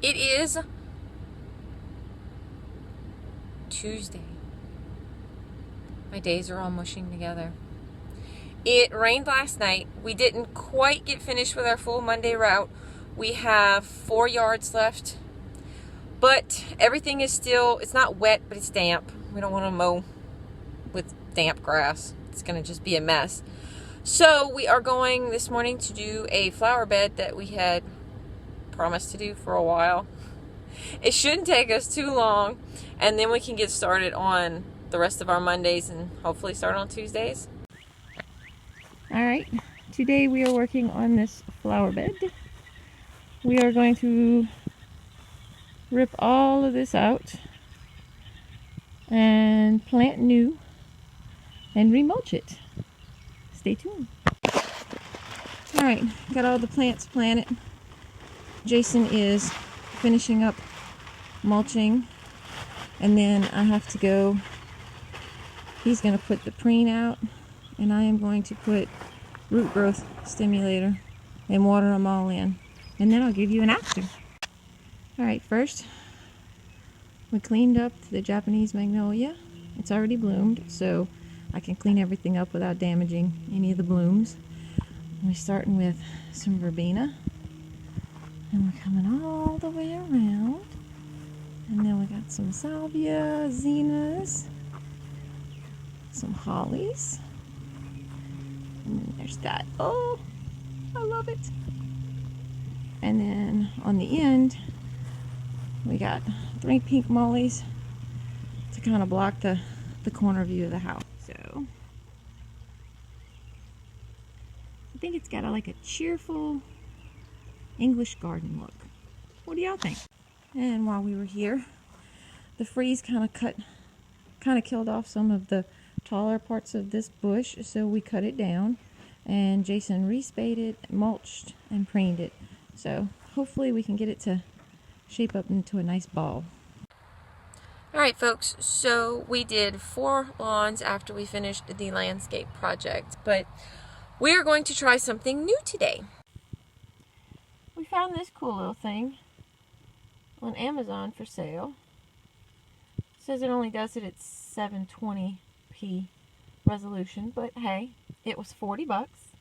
It is Tuesday. My days are all mushing together. It rained last night. We didn't quite get finished with our full Monday route. We have 4 yards left, but everything is still, it's not wet, but it's damp. We don't want to mow with damp grass. It's going to just be a mess. So we are going this morning to do a flower bed that we had promised to do for a while. It shouldn't take us too long, and then we can get started on the rest of our Mondays and hopefully start on Tuesdays. Alright, today we are working on this flower bed. We are going to rip all of this out and plant new and remulch it. Stay tuned. Alright, got all the plants planted. Jason is finishing up mulching, and then I have to go. He's going to put the preen out, and I am going to put root growth stimulator and water them all in, and then I'll give you an after. Alright, first we cleaned up the Japanese magnolia. It's already bloomed, so I can clean everything up without damaging any of the blooms. We're starting with some verbena, and we're coming all the way around, and then we got some salvia, zinnias, some hollies, and then there's that. Oh, I love it. And then on the end we got 3 pink mollies to kind of block the corner view of the house. So I think it's got like a cheerful English garden look. What do y'all think? And while we were here, the freeze kind of killed off some of the taller parts of this bush, so we cut it down, and Jason respaded, mulched, and preened it. So hopefully we can get it to shape up into a nice ball. Alright folks, so we did 4 lawns after we finished the landscape project, but we are going to try something new today. We found this cool little thing on Amazon for sale. It says it only does it at 720p resolution, but hey, it was 40 bucks.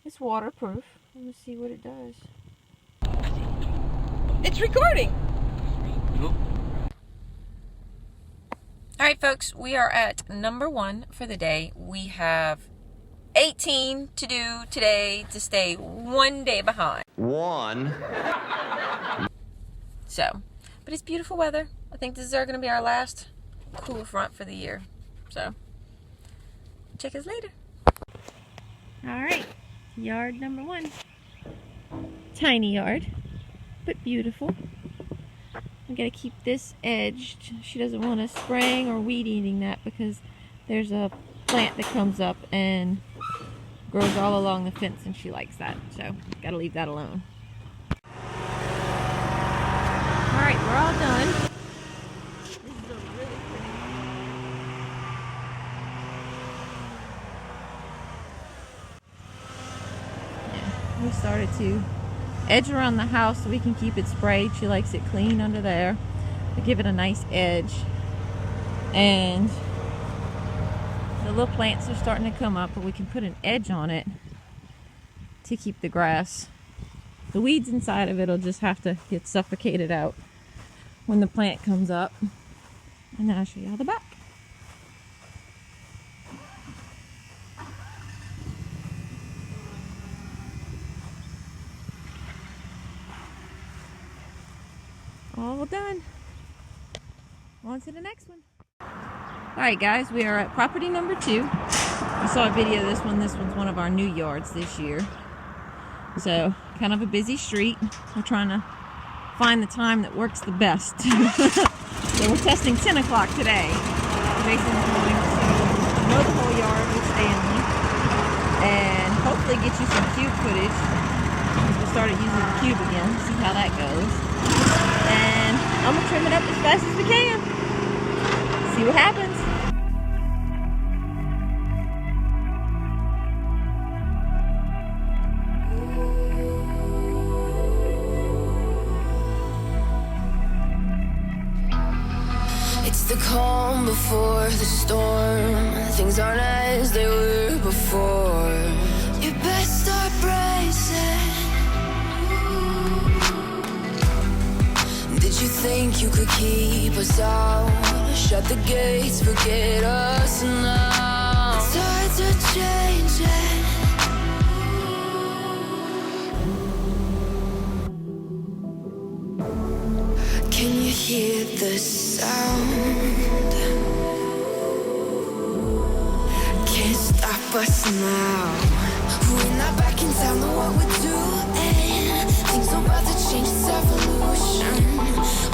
It's waterproof. Let me see what it does. It's recording! Nope. Alright folks, we are at number 1 for the day. We have 18 to do today to stay 1 day behind. So, but it's beautiful weather. I think this is going to be our last cool front for the year. So, check us later. Alright, yard number 1. Tiny yard, but beautiful. I'm going to keep this edged. She doesn't want us spraying or weed eating that because there's a plant that comes up and grows all along the fence, and she likes that. So, got to leave that alone. Alright, we're all done. This is a really pretty. We started to edge around the house so we can keep it sprayed. She likes it clean under there to give it a nice edge. And the little plants are starting to come up, but we can put an edge on it to keep the grass. The weeds inside of it will just have to get suffocated out when the plant comes up. And then I'll show you all the back. All done. On to the next one. Alright guys, we are at property number 2. You saw a video of this one. This one's one of our new yards this year. So, kind of a busy street. We're trying to find the time that works the best. So we're testing 10 o'clock today. Jason's going to mow the whole yard with Stanley and hopefully get you some cube footage. We started using the cube again, see how that goes. And I'm going to trim it up as fast as we can. See what happens. before the storm. Things aren't as they were before. You best start bracing. Did you think you could keep us out? Shut the gates, forget us now. Tides are changing. Can you hear the sound? Can't stop us now. We're not back in town, know what we're doing. Things are about to change, it's evolution.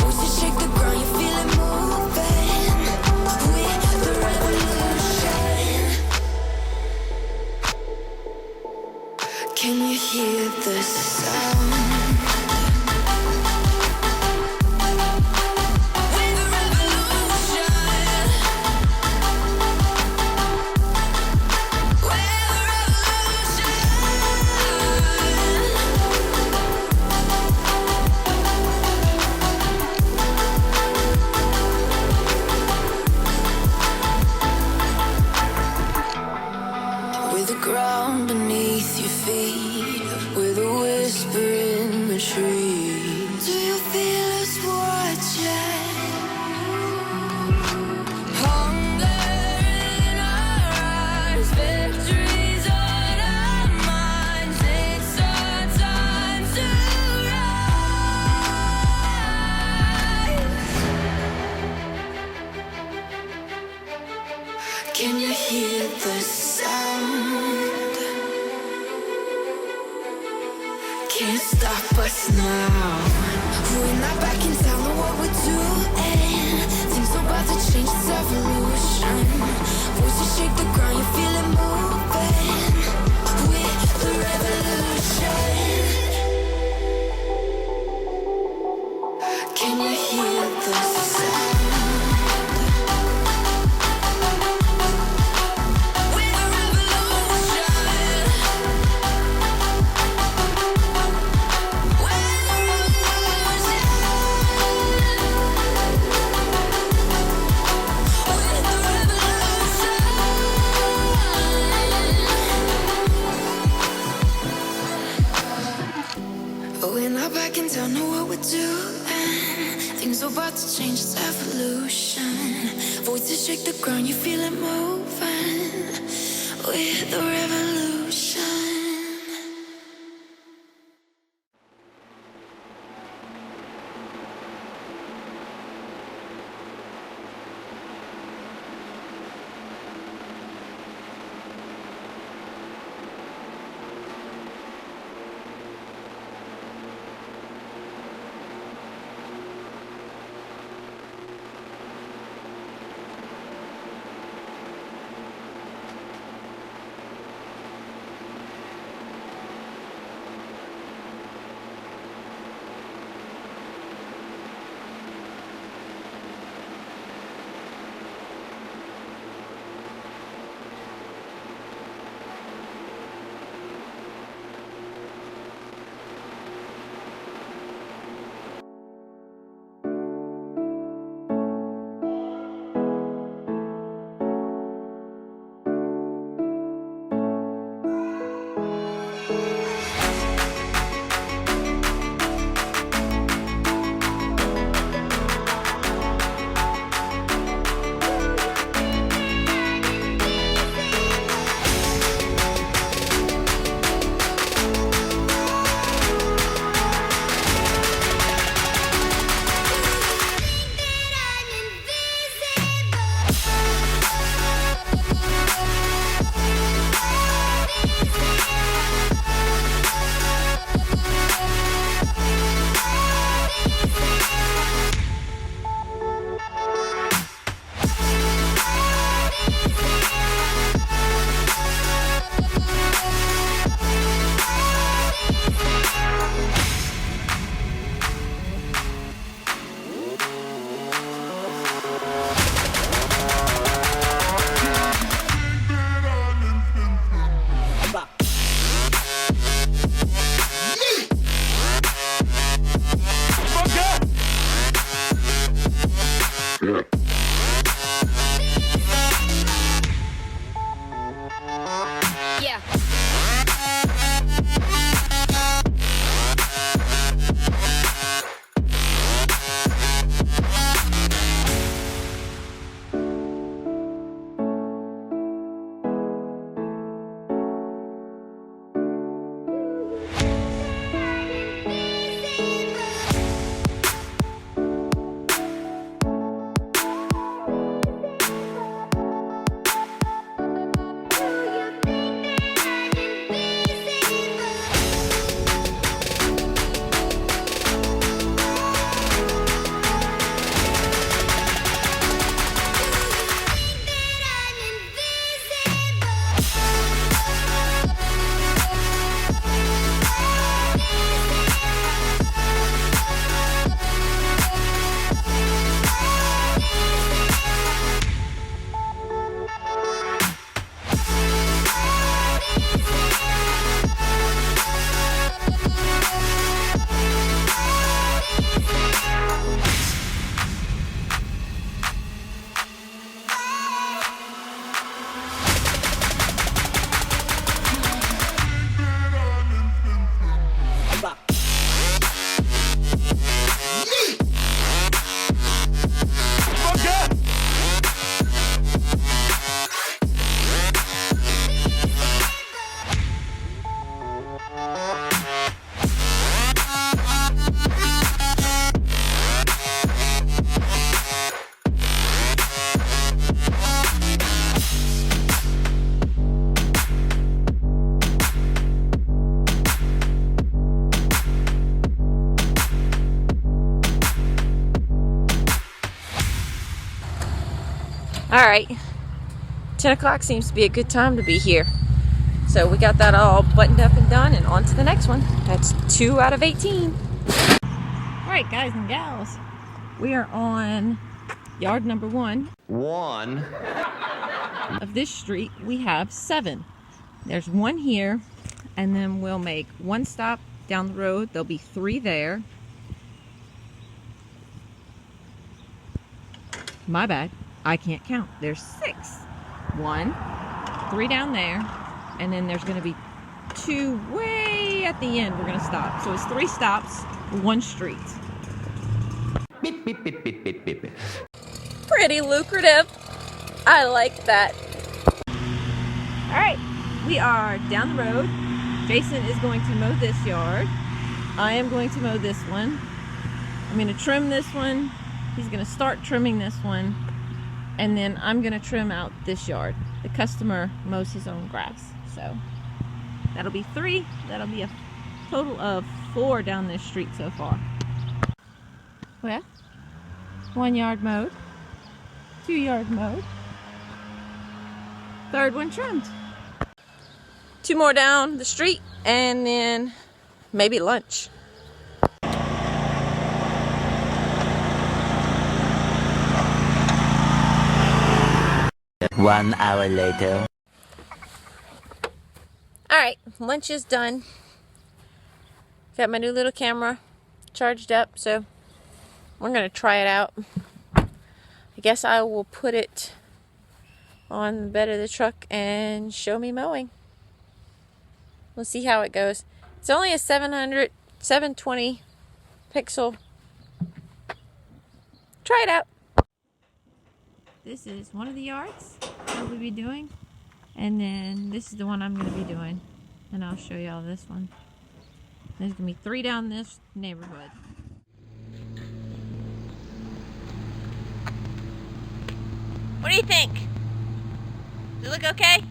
Voices shake the ground, you feel it moving. We're the revolution. Can you hear the sound? Ground beneath your feet, with a whisper in the trees. Do you feel us watching? Hunger in our eyes, victories on our minds. It's our time to rise. Can you hear the sound? Can't stop us now. We're not back in town, know what we're doing. Things are about to change, it's evolution. Voices shake the ground, you feel it moving. We're the revolution. Can you hear the sound? Back in town, know what we're doing. Things are about to change, it's evolution. Voices shake the ground, you feel it moving. We're the revolution. Alright, 10 o'clock seems to be a good time to be here. So we got that all buttoned up and done, and on to the next one. That's 2 out of 18. Alright guys and gals, we are on yard number 1. Of this street. We have 7. There's 1 here, and then we'll make 1 stop down the road. There'll be 3 there. My bad, I can't count. There's 6. 1, 3 down there, and then there's going to be 2 way at the end we're going to stop. So it's 3 stops, 1 street. Beep, beep, beep, beep, beep, beep. Pretty lucrative. I like that. Alright, we are down the road. Jason is going to mow this yard. I am going to mow this one. I'm going to trim this one. He's going to start trimming this one. And then I'm going to trim out this yard. The customer mows his own grass. So that'll be 3. That'll be a total of 4 down this street so far. Well, 1 yard mowed. 2 yard mowed. 3rd one trimmed. 2 more down the street, and then maybe lunch. 1 hour later. Alright, lunch is done. Got my new little camera charged up, so we're going to try it out. I guess I will put it on the bed of the truck and show me mowing. We'll see how it goes. It's only a 720 pixel. Try it out. This is one of the yards that we'll be doing. And then this is the one I'm going to be doing. And I'll show y'all this one. There's going to be 3 down this neighborhood. What do you think? Does it look okay?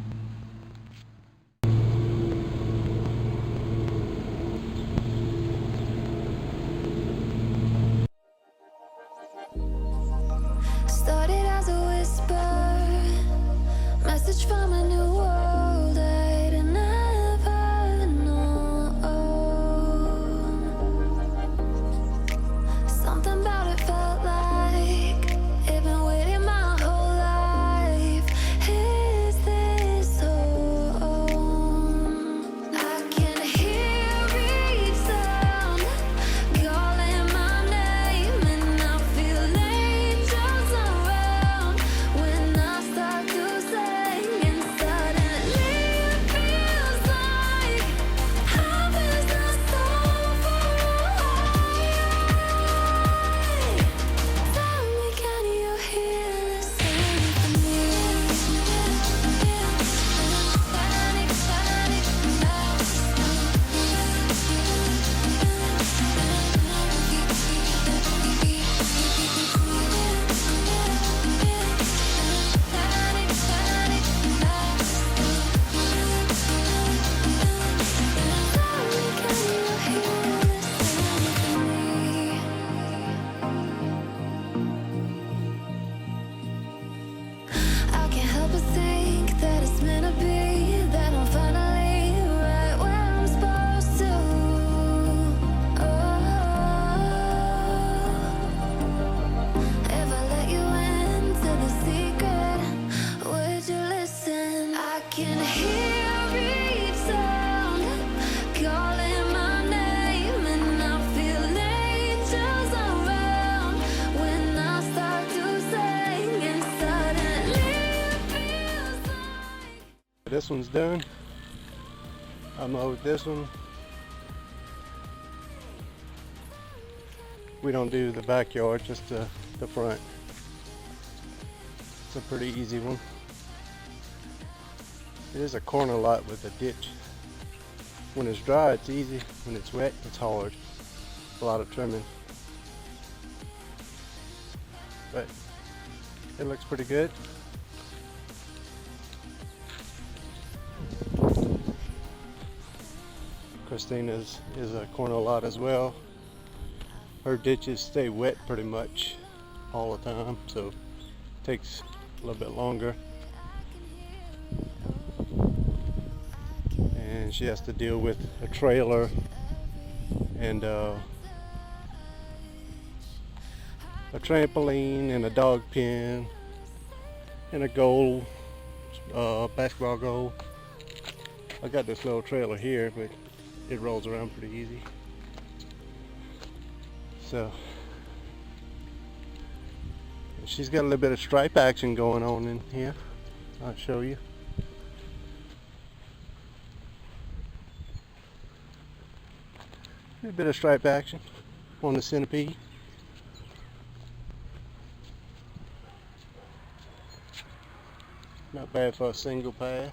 Started as a whisper, message from a new world I'd never known. Something about it felt like it'd been waiting my whole life. Is this home? I can hear each sound calling my name, and I feel angels around when I start to sing, and suddenly it feels like heaven's not so far away. Tell me, can you hear the symphony? Panic, panic, I can't help but think that it's meant to be, that I'm finally right where I'm supposed to. If I let you into the secret, would you listen? I can hear each sound calling my name, and I feel angels around when I start to sing, and suddenly it feels like This one's done. I mowed this one. We don't do the backyard, just the front. It's a pretty easy one. It is a corner lot with a ditch. When it's dry, it's easy. When it's wet, it's hard. A lot of trimming. But it looks pretty good. Christina's is a corner lot as well. Her ditches stay wet pretty much all the time, so it takes a little bit longer. And she has to deal with a trailer and a trampoline and a dog pen and a goal, basketball goal. I got this little trailer here, but it rolls around pretty easy. So she's got a little bit of stripe action going on in here. I'll show you. A bit of stripe action on the centipede. Not bad for a single pass.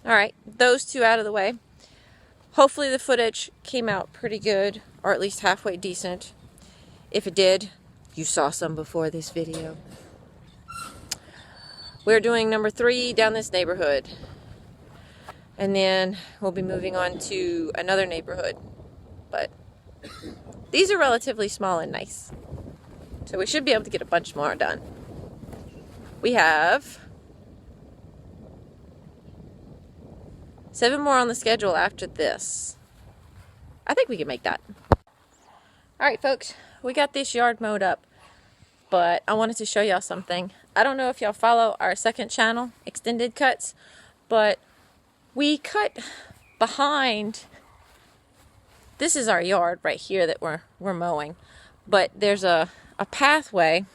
Alright, those two out of the way. Hopefully the footage came out pretty good, or at least halfway decent. If it did, you saw some before this video. We're doing number 3 down this neighborhood. And then we'll be moving on to another neighborhood. But these are relatively small and nice. So we should be able to get a bunch more done. We have 7 more on the schedule after this. I think we can make that. Alright folks, we got this yard mowed up, but I wanted to show y'all something. I don't know if y'all follow our second channel, Extended Cuts, but we cut behind. This is our yard right here that we're mowing, but there's a pathway.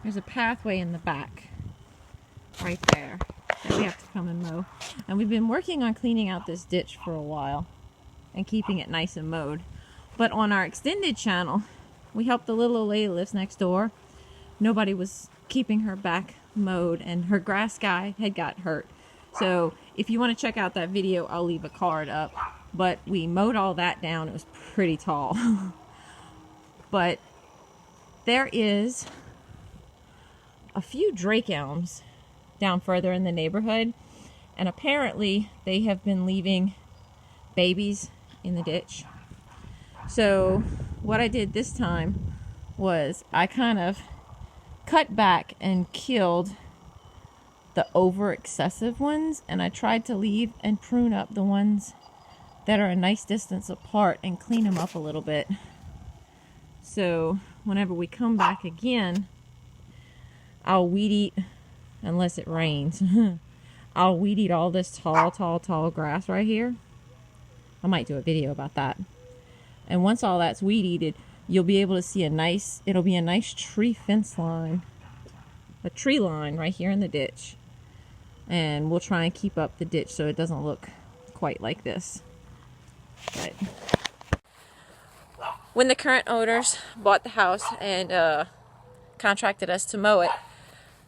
There's a pathway in the back, right there, that we have to come and mow. And we've been working on cleaning out this ditch for a while and keeping it nice and mowed. But on our extended channel, we helped the little old lady that lives next door. Nobody was keeping her back mowed, and her grass guy had got hurt. So if you want to check out that video, I'll leave a card up. But we mowed all that down. It was pretty tall. But there is a few drake elms down further in the neighborhood, and apparently they have been leaving babies in the ditch. So what I did this time was I kind of cut back and killed the over excessive ones, and I tried to leave and prune up the ones that are a nice distance apart and clean them up a little bit. So whenever we come back again, I'll weed eat, unless it rains, I'll weed eat all this tall grass right here. I might do a video about that. And once all that's weed eated, you'll be able to see it'll be a nice tree fence line, a tree line right here in the ditch. And we'll try and keep up the ditch so it doesn't look quite like this. But when the current owners bought the house and contracted us to mow it,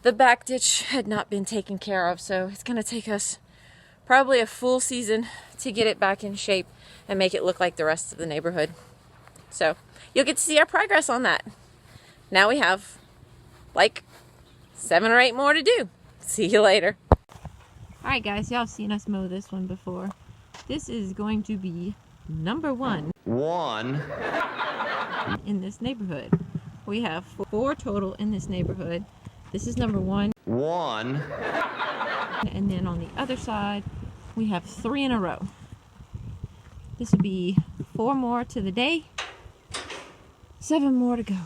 the back ditch had not been taken care of, so it's going to take us probably a full season to get it back in shape and make it look like the rest of the neighborhood. So you'll get to see our progress on that. Now we have like 7 or 8 more to do. See you later. Alright guys, y'all have seen us mow this one before. This is going to be number 1 in this neighborhood. We have 4 total in this neighborhood. This is number 1. And then on the other side, we have 3 in a row. This will be 4 more to the day. 7 more to go.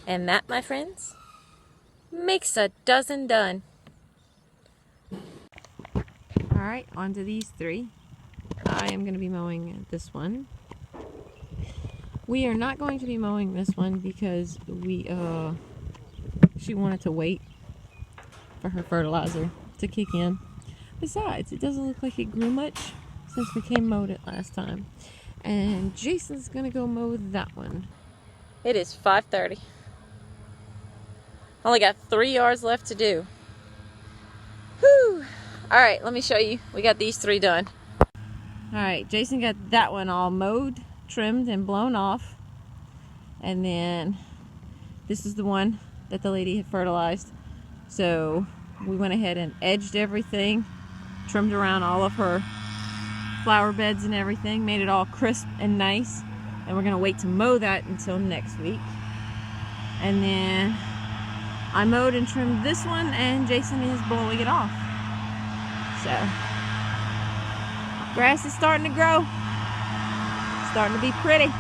And that, my friends, makes a dozen done. Alright, on to these 3. I am going to be mowing this one. We are not going to be mowing this one because she wanted to wait for her fertilizer to kick in. Besides, it doesn't look like it grew much since we came mowed it last time. And Jason's gonna go mow that one. It is 5:30. Only got 3 yards left to do. Whew. Alright, let me show you. We got these 3 done. Alright, Jason got that one all mowed, trimmed, and blown off. And then this is the one that the lady had fertilized. So we went ahead and edged everything, trimmed around all of her flower beds and everything, made it all crisp and nice. And we're gonna wait to mow that until next week. And then I mowed and trimmed this one, and Jason is blowing it off. So grass is starting to grow, starting to be pretty.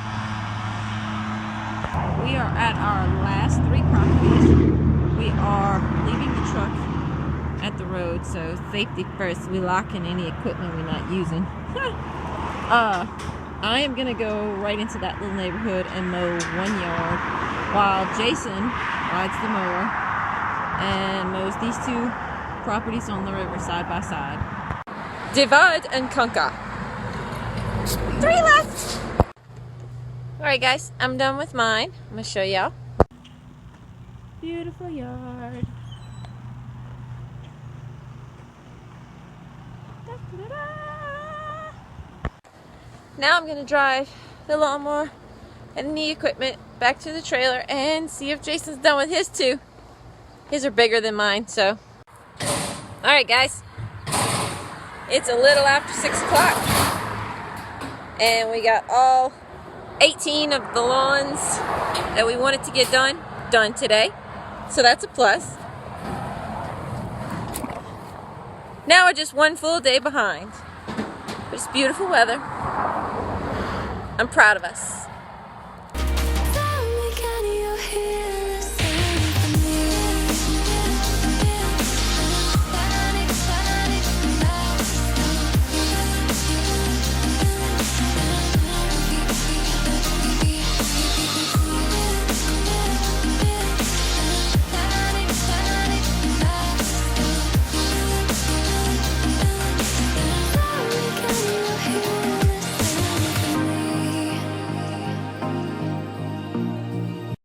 We are at our last 3 properties. We are leaving the truck at the road, so safety first. We lock in any equipment we're not using. I am gonna go right into that little neighborhood and mow 1 yard while Jason rides the mower and mows these 2 properties on the river side by side. Divide and conquer. 3 left. Alright guys, I'm done with mine. I'm gonna show y'all. Beautiful yard. Now I'm gonna drive the lawnmower and the equipment back to the trailer and see if Jason's done with his 2. His are bigger than mine, so. Alright guys, it's a little after 6 o'clock and we got all 18 of the lawns that we wanted to get done today, so that's a plus. Now we're just 1 full day behind, but it's beautiful weather. I'm proud of us.